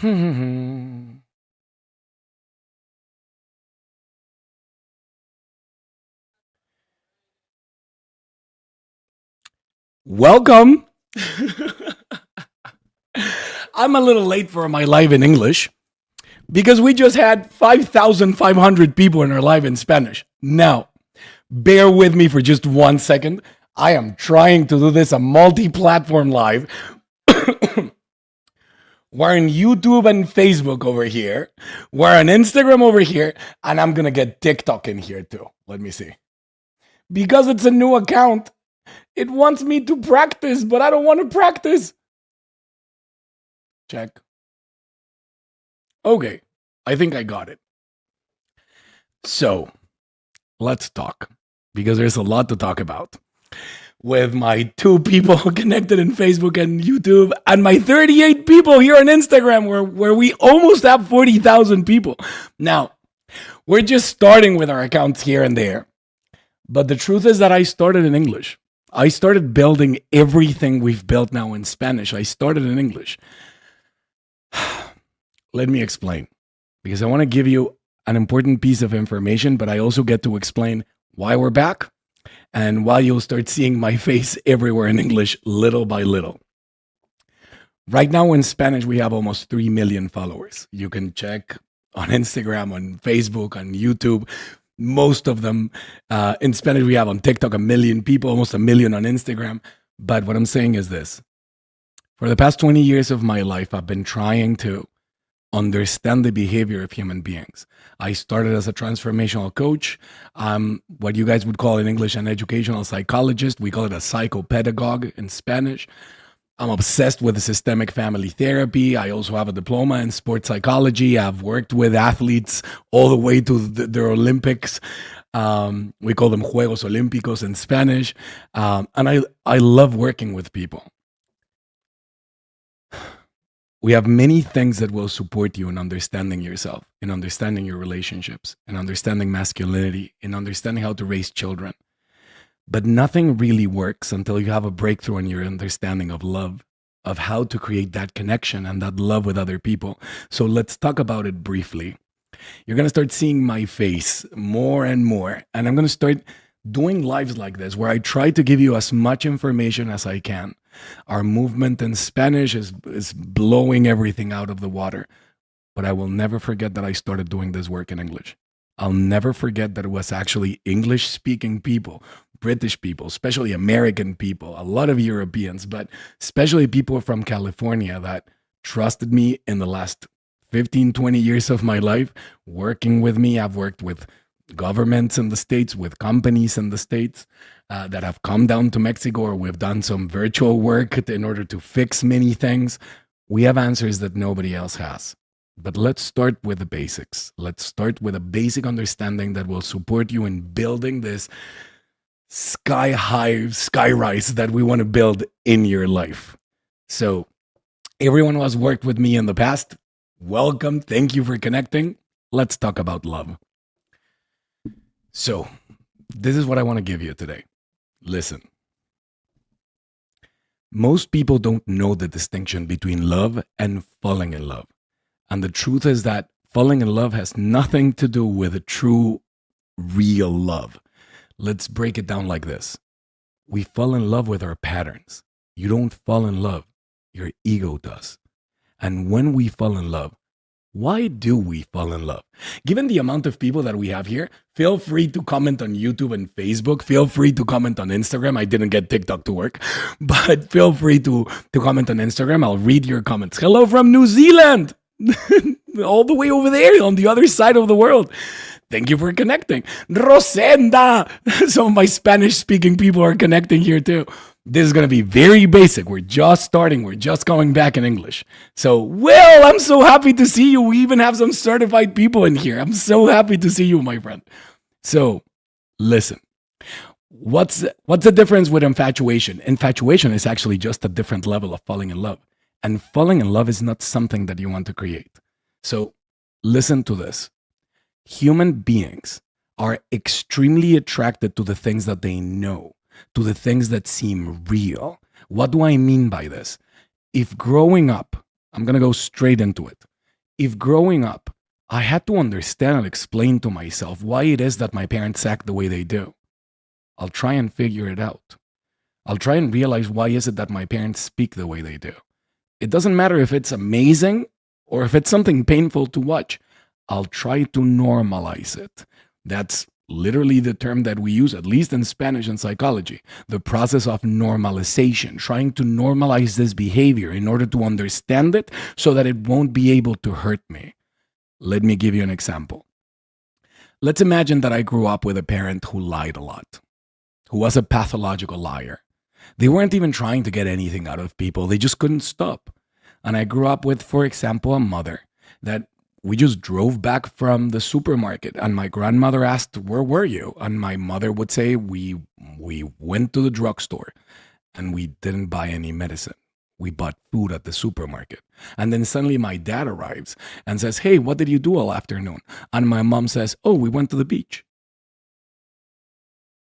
Welcome. I'm a little late for my live in English because we just had 5,500 people in our live in Spanish. Now, bear with me for just 1 second. I am trying to do this a multi platform live. We're on YouTube and Facebook over here. We're on Instagram over here. And I'm going to get TikTok in here too. Let me see. Because it's a new account, it wants me to practice, but I don't want to practice. Check. Okay, I think I got it. So let's talk because there's a lot to talk about with my 2 people connected in Facebook and YouTube and my 38 people here on Instagram where we almost have 40,000 people. Now, we're just starting with our accounts here and there. But the truth is that I started in English. I started building everything we've built now in Spanish. I started in English. Let me explain, because I want to give you an important piece of information, but I also get to explain why we're back and why you'll start seeing my face everywhere in English little by little. Right now in Spanish, we have almost 3 million followers. You can check on Instagram, on Facebook, on YouTube. Most of them in Spanish, we have on TikTok 1 million people, almost 1 million on Instagram. But what I'm saying is this. For the past 20 years of my life, I've been trying to understand the behavior of human beings. I started as a transformational coach. What you guys would call in English an educational psychologist. We call it a psychopedagogue in Spanish. I'm obsessed with systemic family therapy. I also have a diploma in sports psychology. I've worked with athletes all the way to their Olympics. We call them Juegos Olímpicos in Spanish. And I love working with people. We have many things that will support you in understanding yourself, in understanding your relationships, in understanding masculinity, in understanding how to raise children. But nothing really works until you have a breakthrough in your understanding of love, of how to create that connection and that love with other people. So let's talk about it briefly. You're going to start seeing my face more and more. And I'm going to start doing lives like this where I try to give you as much information as I can. Our movement in Spanish is blowing everything out of the water. But I will never forget that I started doing this work in English. I'll never forget that it was actually English-speaking people, British people, especially American people, a lot of Europeans, but especially people from California that trusted me in the last 15, 20 years of my life, working with me. I've worked with governments in the States, with companies in the States that have come down to Mexico, or we've done some virtual work in order to fix many things. We have answers that nobody else has. But let's start with the basics. Let's start with a basic understanding that will support you in building this sky high, sky rise that we want to build in your life. So, everyone who has worked with me in the past, welcome. Thank you for connecting. Let's talk about love. So, this is what I want to give you today. Listen. Most people don't know the distinction between love and falling in love. And the truth is that falling in love has nothing to do with a true, real love. Let's break it down like this. We fall in love with our patterns. You don't fall in love. Your ego does. And when we fall in love, why do we fall in love? Given the amount of people that we have here, feel free to comment on YouTube and Facebook. Feel free to comment on Instagram. I didn't get TikTok to work, but feel free to comment on Instagram. I'll read your comments. Hello from New Zealand. All the way over there on the other side of the world. Thank you for connecting. Rosenda. Some of my Spanish speaking people are connecting here too. This is going to be very basic. We're just starting. We're just going back in English. So, Will, I'm so happy to see you. We even have some certified people in here. I'm so happy to see you, my friend. So, listen. What's the difference with infatuation? Infatuation is actually just a different level of falling in love. And falling in love is not something that you want to create. So, listen to this. Human beings are extremely attracted to the things that they know, to the things that seem real. What do I mean by this? If growing up, I'm going to go straight into it. If growing up, I had to understand and explain to myself why it is that my parents act the way they do, I'll try and figure it out. I'll try and realize why is it that my parents speak the way they do. It doesn't matter if it's amazing or if it's something painful to watch. I'll try to normalize it. That's literally the term that we use, at least in Spanish and psychology, the process of normalization, trying to normalize this behavior in order to understand it so that it won't be able to hurt me. Let me give you an example. Let's imagine that I grew up with a parent who lied a lot, who was a pathological liar. They weren't even trying to get anything out of people. They just couldn't stop. And I grew up with, for example, a mother that we just drove back from the supermarket and my grandmother asked, "Where were you?" And my mother would say, we went to the drugstore and we didn't buy any medicine. We bought food at the supermarket. And then suddenly my dad arrives and says, "Hey, what did you do all afternoon?" And my mom says, "Oh, we went to the beach."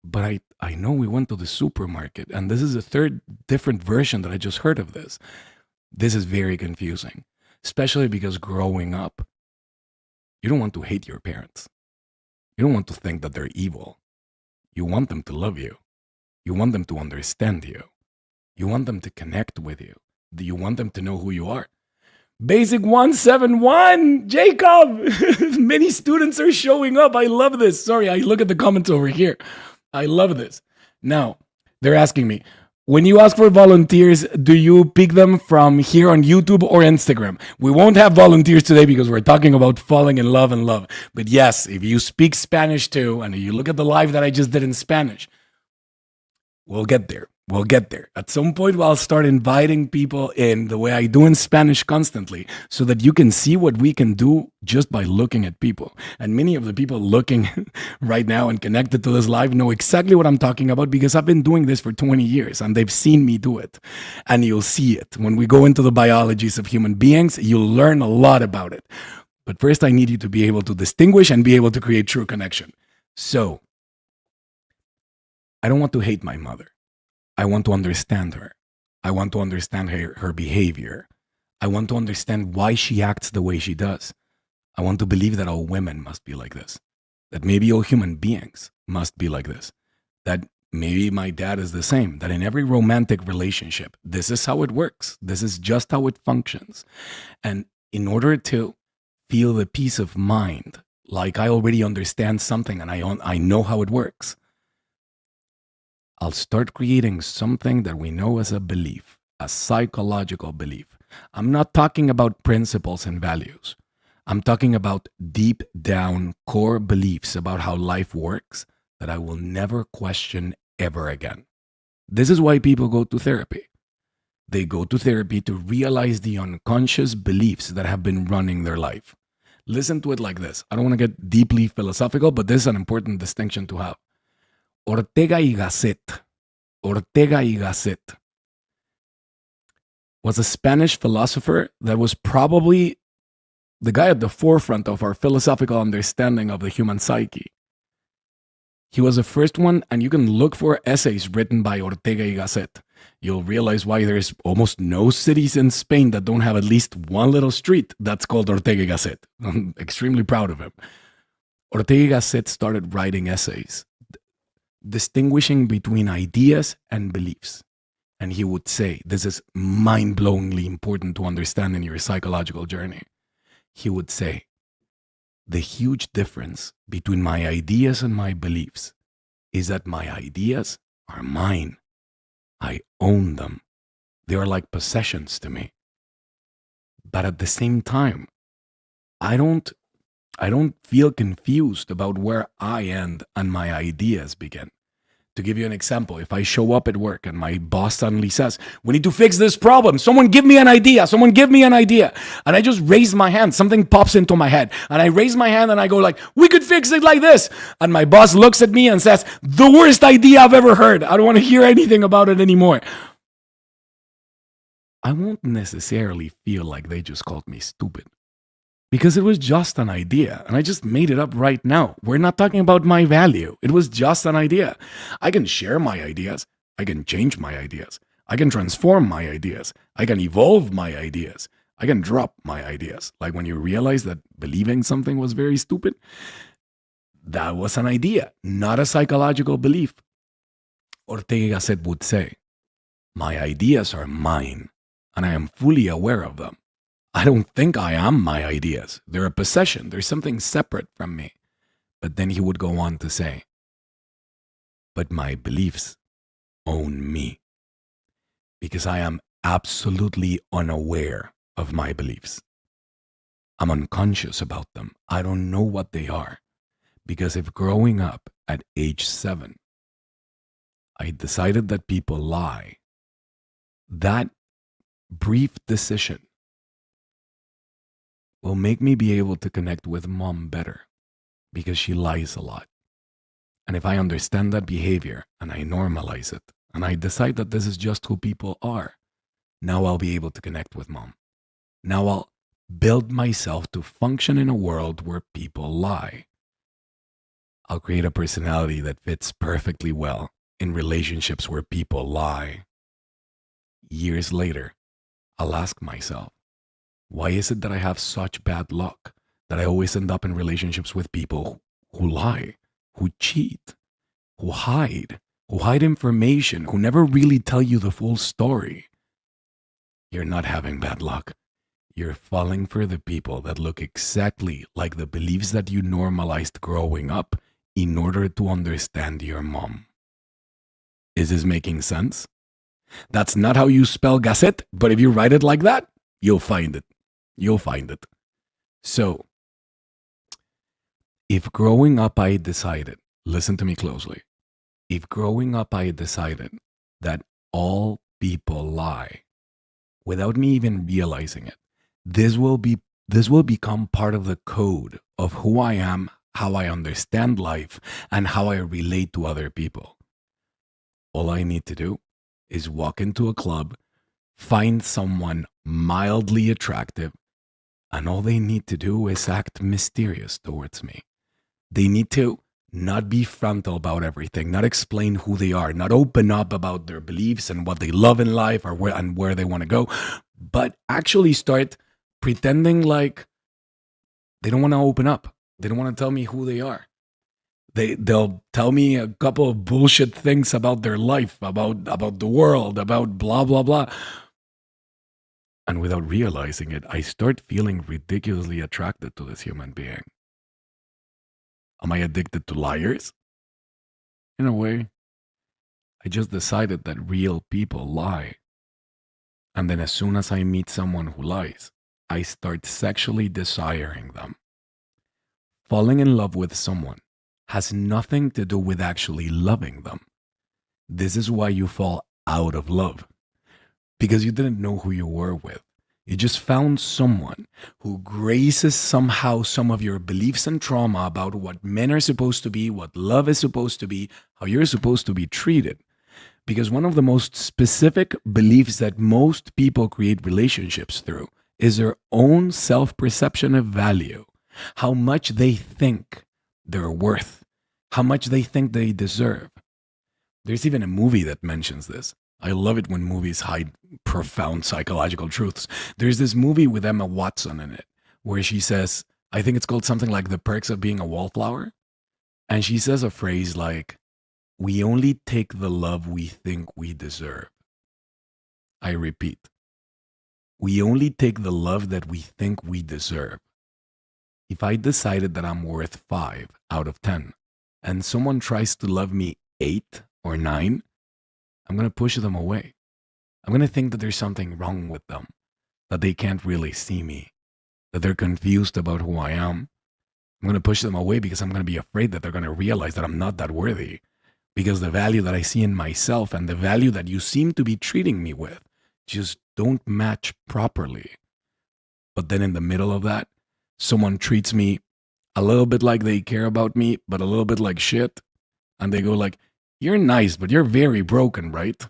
But I know we went to the supermarket. And this is a third different version that I just heard of this. This is very confusing, especially because growing up, you don't want to hate your parents. You don't want to think that they're evil. You want them to love you. You want them to understand you. You want them to connect with you. Do you want them to know who you are? Basic 171, Jacob! Many students are showing up. I love this. Sorry, I look at the comments over here. I love this. Now, they're asking me, when you ask for volunteers, do you pick them from here on YouTube or Instagram? We won't have volunteers today because we're talking about falling in love and love. But yes, if you speak Spanish too, and you look at the live that I just did in Spanish, we'll get there. We'll get there. At some point, I'll start inviting people in the way I do in Spanish constantly so that you can see what we can do just by looking at people. And many of the people looking right now and connected to this live know exactly what I'm talking about because I've been doing this for 20 years and they've seen me do it. And you'll see it. When we go into the biologies of human beings, you'll learn a lot about it. But first, I need you to be able to distinguish and be able to create true connection. So, I don't want to hate my mother. I want to understand her. I want to understand her behavior. I want to understand why she acts the way she does. I want to believe that all women must be like this. That maybe all human beings must be like this. That maybe my dad is the same. That in every romantic relationship, this is how it works. This is just how it functions. And in order to feel the peace of mind, like I already understand something and I know how it works, I'll start creating something that we know as a belief, a psychological belief. I'm not talking about principles and values. I'm talking about deep down core beliefs about how life works that I will never question ever again. This is why people go to therapy. They go to therapy to realize the unconscious beliefs that have been running their life. Listen to it like this. I don't want to get deeply philosophical, but this is an important distinction to have. Ortega y Gasset was a Spanish philosopher that was probably the guy at the forefront of our philosophical understanding of the human psyche. He was the first one, and you can look for essays written by Ortega y Gasset. You'll realize why there's almost no cities in Spain that don't have at least one little street that's called Ortega y Gasset. I'm extremely proud of him. Ortega y Gasset started writing essays distinguishing between ideas and beliefs. And he would say, this is mind-blowingly important to understand in your psychological journey. He would say, the huge difference between my ideas and my beliefs is that my ideas are mine. I own them. They are like possessions to me. But at the same time, I don't feel confused about where I end and my ideas begin. To give you an example, if I show up at work and my boss suddenly says, "We need to fix this problem. Someone give me an idea. Someone give me an idea." And I just raise my hand. Something pops into my head. And I raise my hand and I go like, "We could fix it like this." And my boss looks at me and says, "The worst idea I've ever heard. I don't want to hear anything about it anymore." I won't necessarily feel like they just called me stupid. Because it was just an idea, and I just made it up right now. We're not talking about my value. It was just an idea. I can share my ideas. I can change my ideas. I can transform my ideas. I can evolve my ideas. I can drop my ideas. Like when you realize that believing something was very stupid, that was an idea, not a psychological belief. Ortega y Gasset would say, my ideas are mine, and I am fully aware of them. I don't think I am my ideas. They're a possession. There's something separate from me. But then he would go on to say, but my beliefs own me, because I am absolutely unaware of my beliefs. I'm unconscious about them. I don't know what they are. Because if growing up at age 7, I decided that people lie, that brief decision will make me be able to connect with mom better, because she lies a lot. And if I understand that behavior and I normalize it and I decide that this is just who people are, now I'll be able to connect with mom. Now I'll build myself to function in a world where people lie. I'll create a personality that fits perfectly well in relationships where people lie. Years later, I'll ask myself, why is it that I have such bad luck that I always end up in relationships with people who lie, who cheat, who hide information, who never really tell you the full story? You're not having bad luck. You're falling for the people that look exactly like the beliefs that you normalized growing up in order to understand your mom. Is this making sense? That's not how you spell Gasset, but if you write it like that, you'll find it. You'll find it. So, if growing up I decided, listen to me closely, if growing up I decided that all people lie, without me even realizing it, this will become part of the code of who I am, how I understand life, and how I relate to other people. All I need to do is walk into a club, find someone mildly attractive, and all they need to do is act mysterious towards me. They need to not be frontal about everything, not explain who they are, not open up about their beliefs and what they love in life or where they want to go, but actually start pretending like they don't want to open up. They don't want to tell me who they are. They'll tell me a couple of bullshit things about their life, about the world, about blah, blah, blah. And without realizing it, I start feeling ridiculously attracted to this human being. Am I addicted to liars? In a way. I just decided that real people lie. And then as soon as I meet someone who lies, I start sexually desiring them. Falling in love with someone has nothing to do with actually loving them. This is why you fall out of love. Because you didn't know who you were with. You just found someone who graces somehow some of your beliefs and trauma about what men are supposed to be, what love is supposed to be, how you're supposed to be treated. Because one of the most specific beliefs that most people create relationships through is their own self-perception of value. How much they think they're worth. How much they think they deserve. There's even a movie that mentions this. I love it when movies hide profound psychological truths. There's this movie with Emma Watson in it where she says, I think it's called something like The Perks of Being a Wallflower. And she says a phrase like, we only take the love we think we deserve. I repeat, we only take the love that we think we deserve. If I decided that I'm worth 5 out of 10 and someone tries to love me 8 or 9, I'm going to push them away. I'm going to think that there's something wrong with them, that they can't really see me, that they're confused about who I am. I'm going to push them away because I'm going to be afraid that they're going to realize that I'm not that worthy, because the value that I see in myself and the value that you seem to be treating me with just don't match properly. But then in the middle of that, someone treats me a little bit like they care about me, but a little bit like shit. And they go like, you're nice, but you're very broken, right?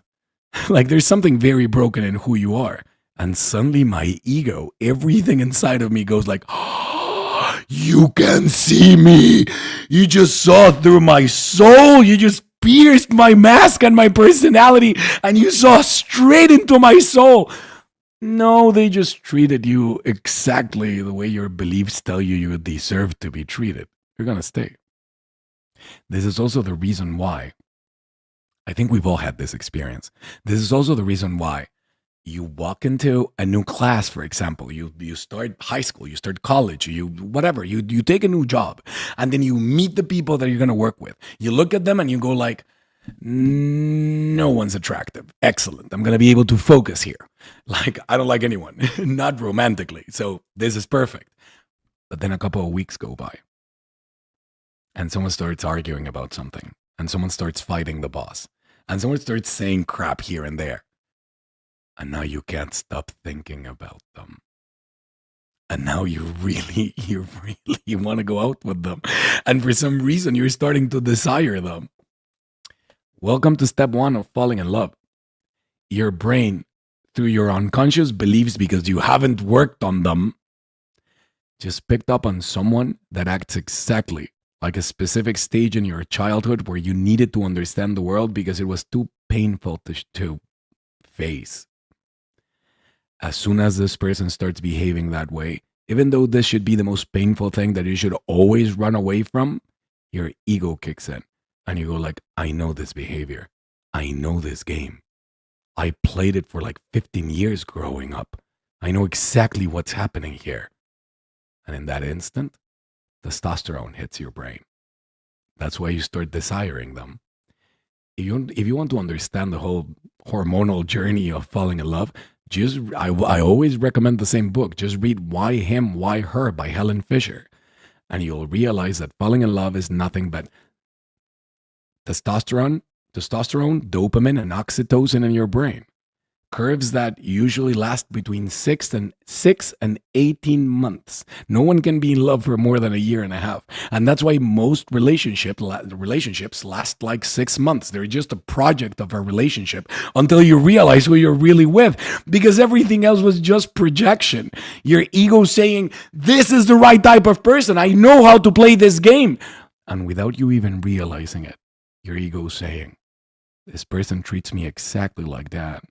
Like there's something very broken in who you are. And suddenly my ego, everything inside of me goes like, oh, you can see me. You just saw through my soul. You just pierced my mask and my personality and you saw straight into my soul. No, they just treated you exactly the way your beliefs tell you you deserve to be treated. You're going to stay. This is also the reason why I think we've all had this experience. This is also the reason why you walk into a new class, for example, you start high school, you start college, you whatever, you take a new job, and then you meet the people that you're going to work with. You look at them and you go like, no one's attractive. Excellent. I'm going to be able to focus here. Like, I don't like anyone, not romantically. So this is perfect. But then a couple of weeks go by and someone starts arguing about something, and someone starts fighting the boss, and someone starts saying crap here and there. And now you can't stop thinking about them. And now you really want to go out with them. And for some reason, you're starting to desire them. Welcome to step one of falling in love. Your brain, through your unconscious beliefs, because you haven't worked on them, just picked up on someone that acts exactly like a specific stage in your childhood where you needed to understand the world because it was too painful to face. As soon as this person starts behaving that way, even though this should be the most painful thing that you should always run away from, your ego kicks in and you go like, I know this behavior. I know this game. I played it for like 15 years growing up. I know exactly what's happening here. And in that instant, testosterone hits your brain. That's why you start desiring them. If you want to understand the whole hormonal journey of falling in love, I always recommend the same book. Just read Why Him, Why Her by Helen Fisher. And you'll realize that falling in love is nothing but testosterone, dopamine, and oxytocin in your brain. Curves that usually last between 6 and 18 months. No one can be in love for more than a year and a half. And that's why most relationships last like 6 months. They're just a project of a relationship until you realize who you're really with, because everything else was just projection. Your ego saying, this is the right type of person. I know how to play this game. And without you even realizing it, your ego saying, this person treats me exactly like that.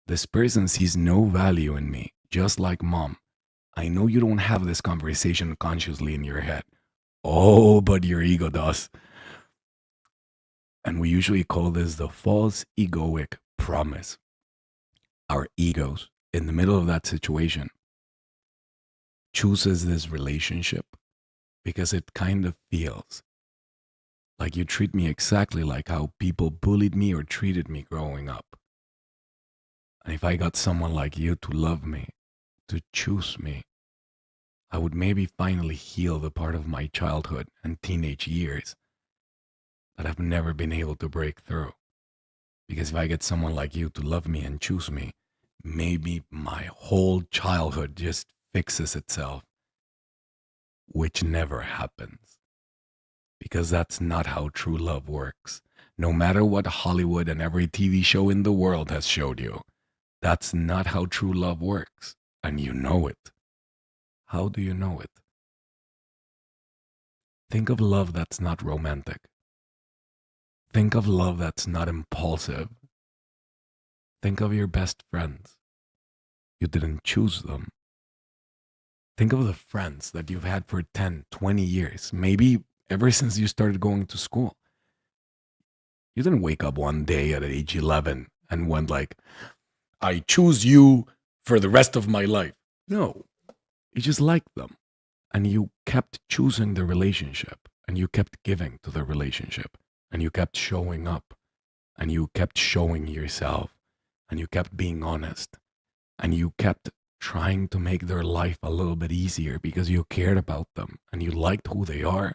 This person sees no value in me, just like mom. I know you don't have this conversation consciously in your head. Oh, but your ego does. And we usually call this the false egoic promise. Our egos, in the middle of that situation, chooses this relationship because it kind of feels like you treat me exactly like how people bullied me or treated me growing up. And if I got someone like you to love me, to choose me, I would maybe finally heal the part of my childhood and teenage years that I've never been able to break through. Because if I get someone like you to love me and choose me, maybe my whole childhood just fixes itself, which never happens. Because that's not how true love works. No matter what Hollywood and every TV show in the world has showed you, that's not how true love works, and you know it. How do you know it? Think of love that's not romantic. Think of love that's not impulsive. Think of your best friends. You didn't choose them. Think of the friends that you've had for 10, 20 years, maybe ever since you started going to school. You didn't wake up one day at age 11 and went like, I choose you for the rest of my life. No, you just liked them. And you kept choosing the relationship, and you kept giving to the relationship, and you kept showing up, and you kept showing yourself, and you kept being honest, and you kept trying to make their life a little bit easier because you cared about them, and you liked who they are,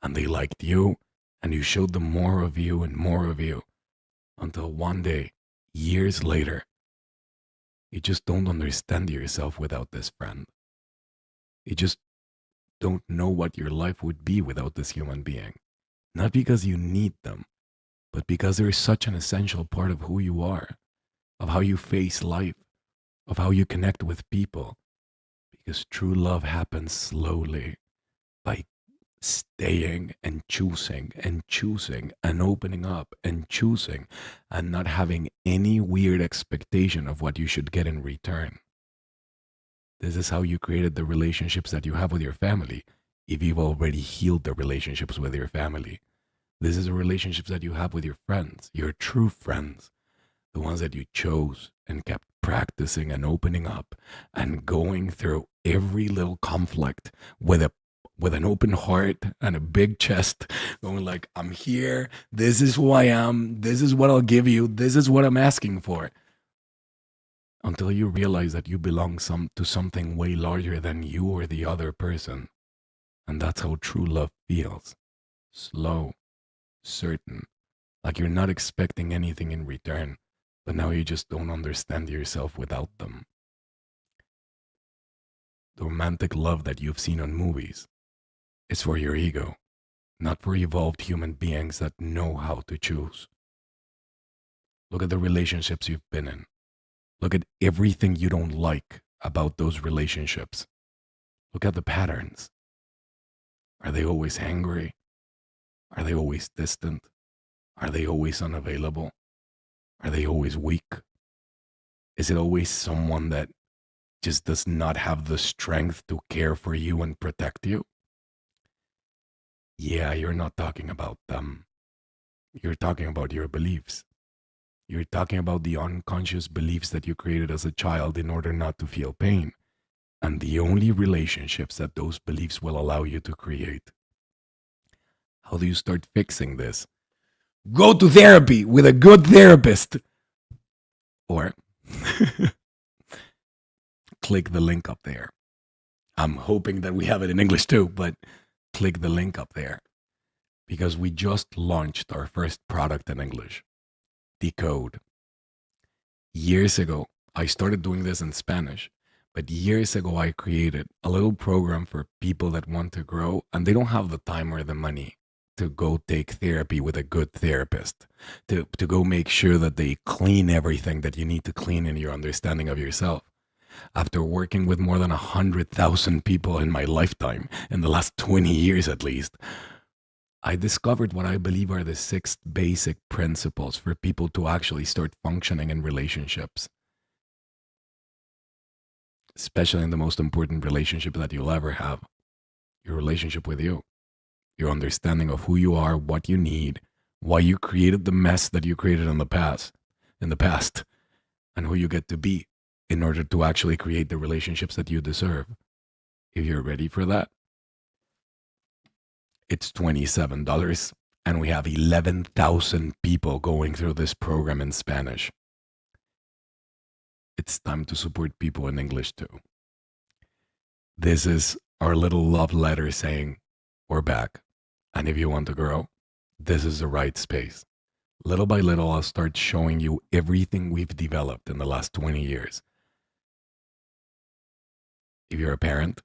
and they liked you, and you showed them more of you and more of you, until one day, years later, you just don't understand yourself without this friend. You just don't know what your life would be without this human being. Not because you need them, but because they're such an essential part of who you are, of how you face life, of how you connect with people. Because true love happens slowly, by staying and choosing and opening up and choosing and not having any weird expectation of what you should get in return. This is how you created the relationships that you have with your family. If you've already healed the relationships with your family, this is the relationships that you have with your friends, your true friends, the ones that you chose and kept practicing and opening up and going through every little conflict with an open heart and a big chest, going like, I'm here, this is who I am, this is what I'll give you, this is what I'm asking for. Until you realize that you belong to something way larger than you or the other person. And that's how true love feels. Slow, certain, like you're not expecting anything in return, but now you just don't understand yourself without them. The romantic love that you've seen on movies is for your ego, not for evolved human beings that know how to choose. Look at the relationships you've been in. Look at everything you don't like about those relationships. Look at the patterns. Are they always angry? Are they always distant? Are they always unavailable? Are they always weak? Is it always someone that just does not have the strength to care for you and protect you? Yeah, you're not talking about them. You're talking about your beliefs. You're talking about the unconscious beliefs that you created as a child in order not to feel pain. And the only relationships that those beliefs will allow you to create. How do you start fixing this? Go to therapy with a good therapist. Or click the link up there. I'm hoping that we have it in English too, but click the link up there. Because we just launched our first product in English. Decode. Years ago, I started doing this in Spanish, but years ago I created a little program for people that want to grow and they don't have the time or the money to go take therapy with a good therapist, to go make sure that they clean everything that you need to clean in your understanding of yourself. After working with more than 100,000 people in my lifetime, in the last 20 years at least, I discovered what I believe are the 6 basic principles for people to actually start functioning in relationships. Especially in the most important relationship that you'll ever have, your relationship with you. Your understanding of who you are, what you need, why you created the mess that you created in the past, and who you get to be in order to actually create the relationships that you deserve. If you're ready for that, it's $27, and we have 11,000 people going through this program in Spanish. It's time to support people in English too. This is our little love letter saying, we're back. And if you want to grow, this is the right space. Little by little, I'll start showing you everything we've developed in the last 20 years. If you're a parent,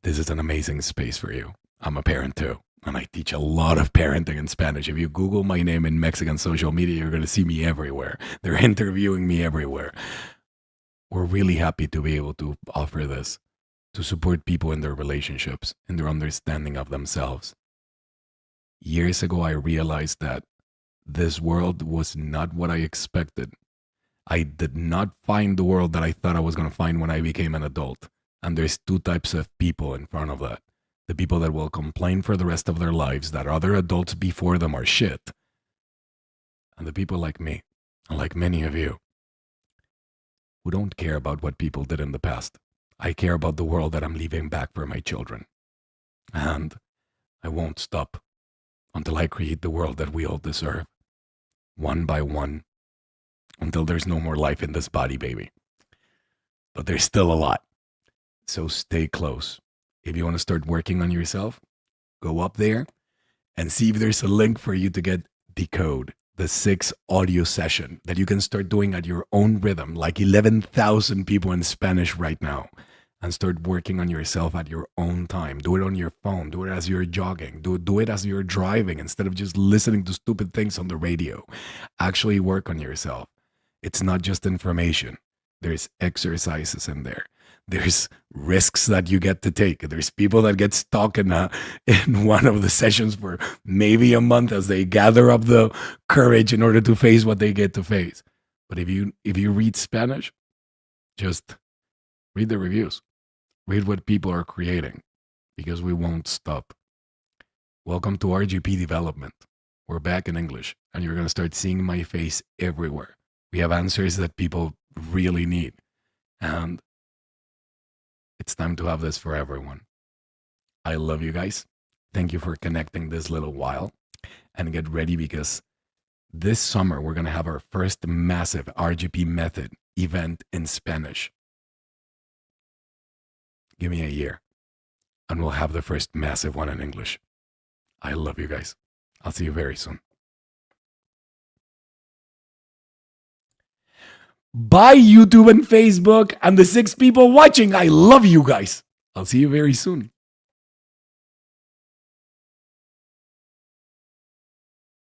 this is an amazing space for you. I'm a parent too, and I teach a lot of parenting in Spanish. If you Google my name in Mexican social media, you're going to see me everywhere. They're interviewing me everywhere. We're really happy to be able to offer this, to support people in their relationships, in their understanding of themselves. Years ago, I realized that this world was not what I expected. I did not find the world that I thought I was going to find when I became an adult. And there's 2 types of people in front of that. The people that will complain for the rest of their lives that other adults before them are shit. And the people like me, and like many of you, who don't care about what people did in the past. I care about the world that I'm leaving back for my children. And I won't stop until I create the world that we all deserve. One by one. Until there's no more life in this body, baby. But there's still a lot. So stay close. If you want to start working on yourself, go up there and see if there's a link for you to get Decode, the 6 audio session that you can start doing at your own rhythm, like 11,000 people in Spanish right now. And start working on yourself at your own time. Do it on your phone. Do it as you're jogging. Do it as you're driving instead of just listening to stupid things on the radio. Actually work on yourself. It's not just information. There's exercises in there. There's risks that you get to take. There's people that get stuck in one of the sessions for maybe a month as they gather up the courage in order to face what they get to face. But if you read Spanish, just read the reviews. Read what people are creating, because we won't stop. Welcome to RGP Development. We're back in English, and you're going to start seeing my face everywhere. We have answers that people really need. And it's time to have this for everyone. I love you guys. Thank you for connecting this little while. And get ready, because this summer we're going to have our first massive RGP Method event in Spanish. Give me a year, and we'll have the first massive one in English. I love you guys. I'll see you very soon. Bye, YouTube and Facebook, and the 6 people watching. I love you guys. I'll see you very soon.